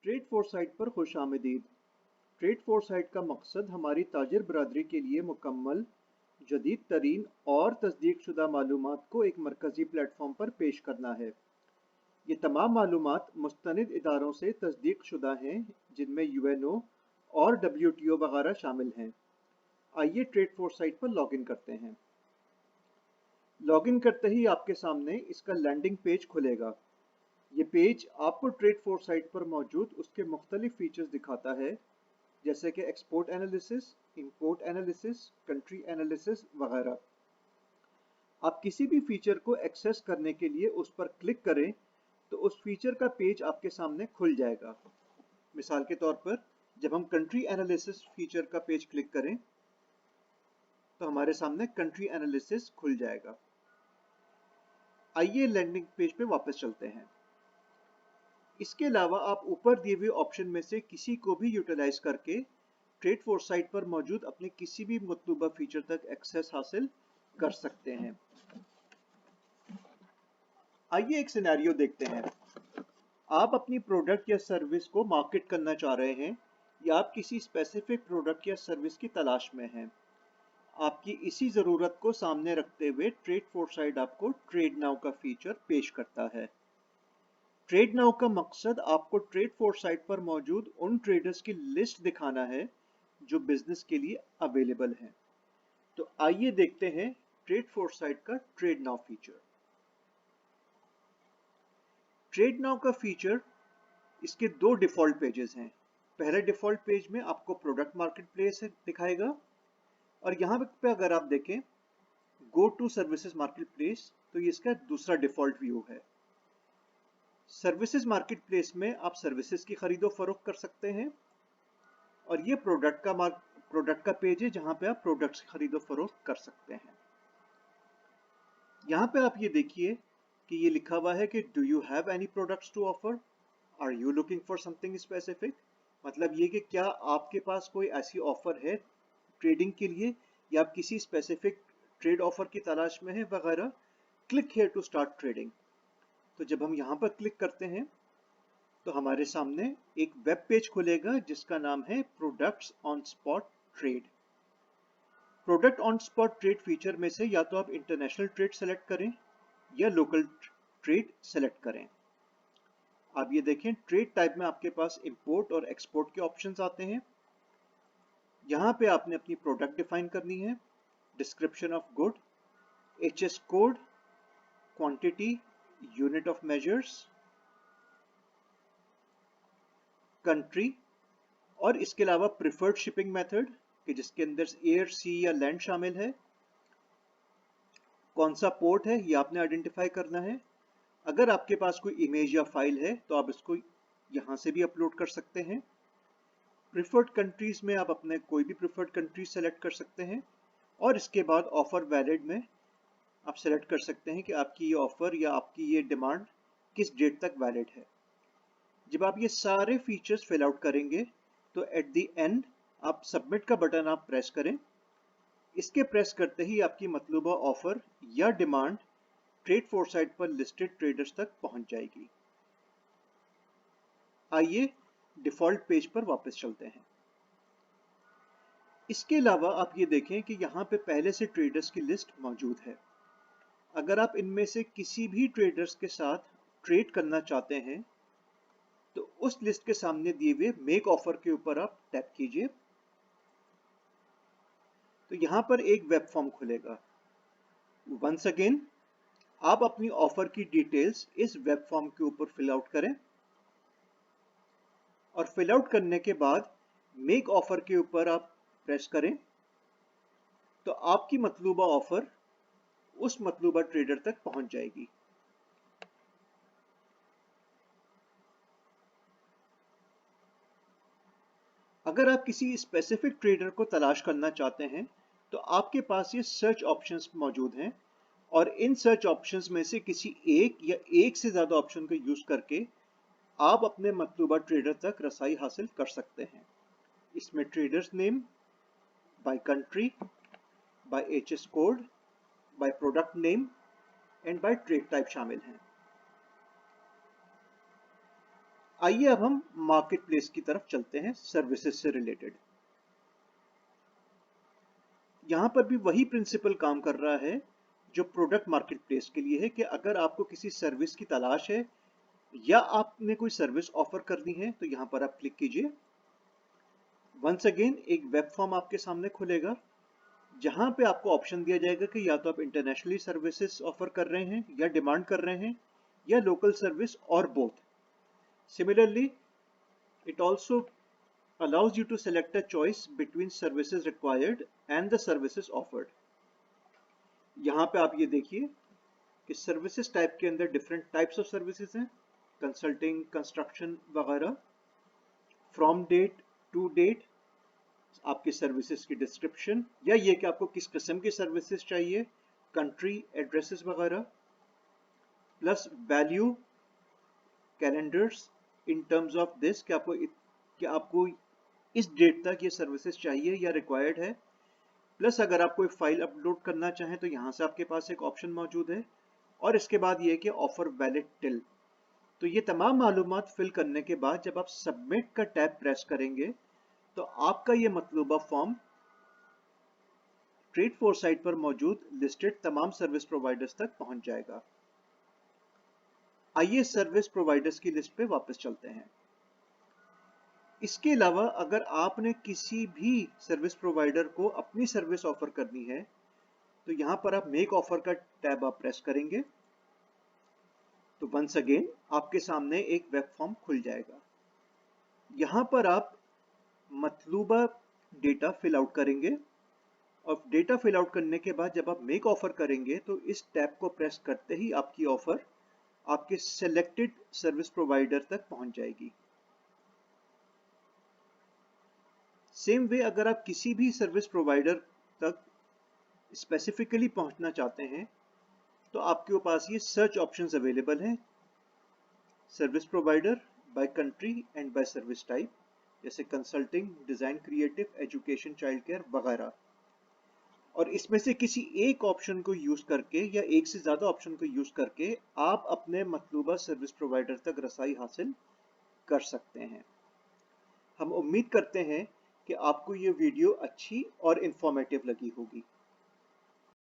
Trade foresight पर खुशामदीद। Trade foresight का मकसद हमारी ताजिर बरादरी के लिए मुकम्मल, जदीद तरीन और तस्दीक शुदा मालूमात को एक मरकज़ी प्लेटफॉर्म पर पेश करना है। ये तमाम मालूमात मुस्तनिद इदारों से तस्दीक शुदा हैं, जिनमें UNO और WTO वगैरह शामिल हैं। आइए ट्रेड फोरसाइट पर लॉगिन करते हैं। लॉगिन करते ही आपके सामने इसका लैंडिंग पेज खुलेगा। ये पेज आपको ट्रेड फोरसाइट पर मौजूद उसके मुख्तलिफ फीचर्स दिखाता है, जैसे कि export analysis, import analysis, country analysis वगैरह। आप किसी भी फीचर को एक्सेस करने के लिए उस पर क्लिक करें तो उस फीचर का पेज आपके सामने खुल जाएगा। मिसाल के तौर पर जब हम कंट्री एनालिसिस फीचर का पेज क्लिक करें तो हमारे सामने कंट्री एनालिसिस खुल जाएगा। आइए लैंडिंग पेज पे वापस चलते हैं। इसके अलावा आप ऊपर दिए हुए ऑप्शन में से किसी को भी यूटिलाइज करके ट्रेड फोरसाइट पर मौजूद अपने किसी भी मतलूबा फीचर तक एक्सेस हासिल कर सकते हैं। आइए एक सिनेरियो देखते हैं। आप अपनी प्रोडक्ट या सर्विस को मार्केट करना चाह रहे हैं, या आप किसी स्पेसिफिक प्रोडक्ट या सर्विस की तलाश में हैं। आपकी इसी ज़रूरत को सामने रखते हुए ट्रेड फोरसाइट आपको ट्रेड नाउ का फीचर पेश करता है। ट्रेड नाउ का मकसद आपको ट्रेड फोरसाइट पर मौजूद उन ट्रेडर्स की लिस्ट दिखाना है जो बिजनेस के लिए अवेलेबल हैं। तो आइए देखते हैं ट्रेड फोरसाइट का trade now feature. Trade now का फीचर, इसके दो डिफॉल्ट पेजेस हैं। पहले डिफॉल्ट पेज में आपको प्रोडक्ट मार्केट प्लेस दिखाएगा, और यहाँ पे अगर आप देखें go to services marketplace, तो ये इसका दूसरा डिफॉल्ट व्यू है। सर्विसेज मार्केट प्लेस में आप सर्विसेज की खरीदो फरोख्त कर सकते हैं, और ये प्रोडक्ट का पेज है जहां पे आप प्रोडक्ट्स की खरीदो फरोख्त कर सकते हैं। यहाँ पे आप ये देखिए कि ये लिखा हुआ है कि do you have any products to offer, are you looking for something specific. मतलब ये कि क्या आपके पास कोई ऐसी ऑफर है ट्रेडिंग के लिए, या आप किसी स्पेसिफिक ट्रेड ऑफर की तलाश में है वगैरह। Click here to start trading. तो जब हम यहाँ पर क्लिक करते हैं तो हमारे सामने एक वेब पेज खुलेगा जिसका नाम है products on spot trade. Product on spot trade feature में से या तो आप इंटरनेशनल ट्रेड सेलेक्ट करें या लोकल ट्रेड सेलेक्ट करें। आप ये देखें ट्रेड टाइप में आपके पास इंपोर्ट और एक्सपोर्ट के ऑप्शंस आते हैं। यहाँ पे आपने अपनी प्रोडक्ट डिफाइन करनी है, description of good, HS code, quantity, unit of measures, country, और इसके अलावा प्रिफर्ड शिपिंग मेथड कि जिसके अंदर एयर, सी या लैंड शामिल है। कौन सा पोर्ट है ये आपने आइडेंटिफाई करना है। अगर आपके पास कोई इमेज या फाइल है तो आप इसको यहाँ से भी अपलोड कर सकते हैं। प्रिफर्ड कंट्रीज में आप अपने कोई भी प्रिफर्ड कंट्रीज सेलेक्ट कर सकते हैं, और इसके बाद ऑफर वैलिड में आप सेलेक्ट कर सकते हैं कि आपकी ये ऑफर या आपकी ये डिमांड किस डेट तक वैलिड है। जब आप ये सारे फीचर्स फिल आउट करेंगे तो एट द एंड आप सबमिट का बटन आप प्रेस करें। इसके प्रेस करते ही आपकी मतलूबा ऑफर या डिमांड ट्रेड फोरसाइट पर लिस्टेड ट्रेडर्स तक पहुंच जाएगी। आइए डिफॉल्ट पेज पर वापस चलते हैं। इसके अलावा आप ये देखें कि यहाँ पे पहले से ट्रेडर्स की लिस्ट मौजूद है। अगर आप इनमें से किसी भी ट्रेडर्स के साथ ट्रेड करना चाहते हैं तो उस लिस्ट के सामने दिए हुए मेक ऑफर के ऊपर आप टैप कीजिए। तो यहाँ पर एक वेब फॉर्म खुलेगा। वंस अगेन आप अपनी ऑफर की डिटेल्स इस वेब फॉर्म के ऊपर फिल आउट करें, और फिल आउट करने के बाद मेक ऑफर के ऊपर आप प्रेस करें तो आपकी मतलूबा ऑफर उस मतलूबा ट्रेडर तक पहुंच जाएगी। अगर आप किसी स्पेसिफिक ट्रेडर को तलाश करना चाहते हैं तो आपके पास ये सर्च ऑप्शंस मौजूद हैं, और इन सर्च ऑप्शंस में से किसी एक या एक से ज़्यादा ऑप्शन का यूज़ करके आप अपने मतलूबा ट्रेडर तक रसाई हासिल कर सकते हैं। इसमें traders name, by country, by HS code, by product name and by trade type शामिल हैं। आइए अब हम मार्केट प्लेस की तरफ चलते हैं सर्विसेज से रिलेटेड। यहाँ पर भी वही प्रिंसिपल काम कर रहा है जो प्रोडक्ट मार्केट प्लेस के लिए है कि अगर आपको किसी सर्विस की तलाश है या आपने कोई सर्विस ऑफर करनी है तो यहाँ पर आप क्लिक कीजिए। वंस अगेन एक वेब फॉर्म आपके सामने खुलेगा जहां पे आपको ऑप्शन दिया जाएगा कि या तो आप इंटरनेशनली सर्विसेज ऑफर कर रहे हैं या डिमांड कर रहे हैं या लोकल सर्विस और both. Similarly it also allows you to select a choice between services required and the services offered। यहाँ पे आप ये देखिए कि सर्विसेज टाइप के अंदर डिफरेंट टाइप्स ऑफ सर्विसेज हैं, कंसल्टिंग, कंस्ट्रक्शन वगैरह। फ्रॉम डेट टू डेट आपकी सर्विसेज की डिस्क्रिप्शन या ये कि आपको किस किस्म की सर्विसेज चाहिए, कंट्री एड्रेसेस वगैरह, plus value calendars in terms of this कि आपको इस डेट तक ये सर्विसेज चाहिए या रिक्वायर्ड है। प्लस अगर आप कोई फाइल अपलोड करना चाहें तो यहाँ से आपके पास एक ऑप्शन मौजूद है। और इसके बाद ये कि ऑफर वैलिड टिल। तो ये तमाम मालूमात फिल करने के बाद जब आप सबमिट का टैब प्रेस करेंगे तो आपका ये मतलूबा फॉर्म ट्रेड फोरसाइट पर मौजूद लिस्टेड तमाम सर्विस प्रोवाइडर्स तक पहुंच जाएगा। आइए सर्विस प्रोवाइडर्स की लिस्ट पे वापस चलते हैं। इसके अलावा अगर आपने किसी भी सर्विस प्रोवाइडर को अपनी सर्विस ऑफर करनी है तो यहां पर आप मेक ऑफर का टैब आप प्रेस करेंगे तो वंस अगेन आपके सामने एक वेब फॉर्म खुल जाएगा। यहां पर आप मतलूबा डेटा फिल आउट करेंगे और डेटा फिल आउट करने के बाद जब आप मेक ऑफर करेंगे तो इस टैब को प्रेस करते ही आपकी ऑफर आपके सेलेक्टेड सर्विस प्रोवाइडर तक पहुंच जाएगी। सेम वे अगर आप किसी भी सर्विस प्रोवाइडर तक स्पेसिफिकली पहुंचना चाहते हैं तो आपके पास ये सर्च ऑप्शंस अवेलेबल हैं, service provider, by country and by service type, जैसे consulting, design creative, education, child care वगैरह। और इसमें से किसी एक ऑप्शन को यूज करके या एक से ज्यादा ऑप्शन को यूज करके आप अपने मतलूबा सर्विस प्रोवाइडर तक रसाई हासिल कर सकते हैं। हम उम्मीद करते हैं कि आपको ये वीडियो अच्छी और इंफॉर्मेटिव लगी होगी।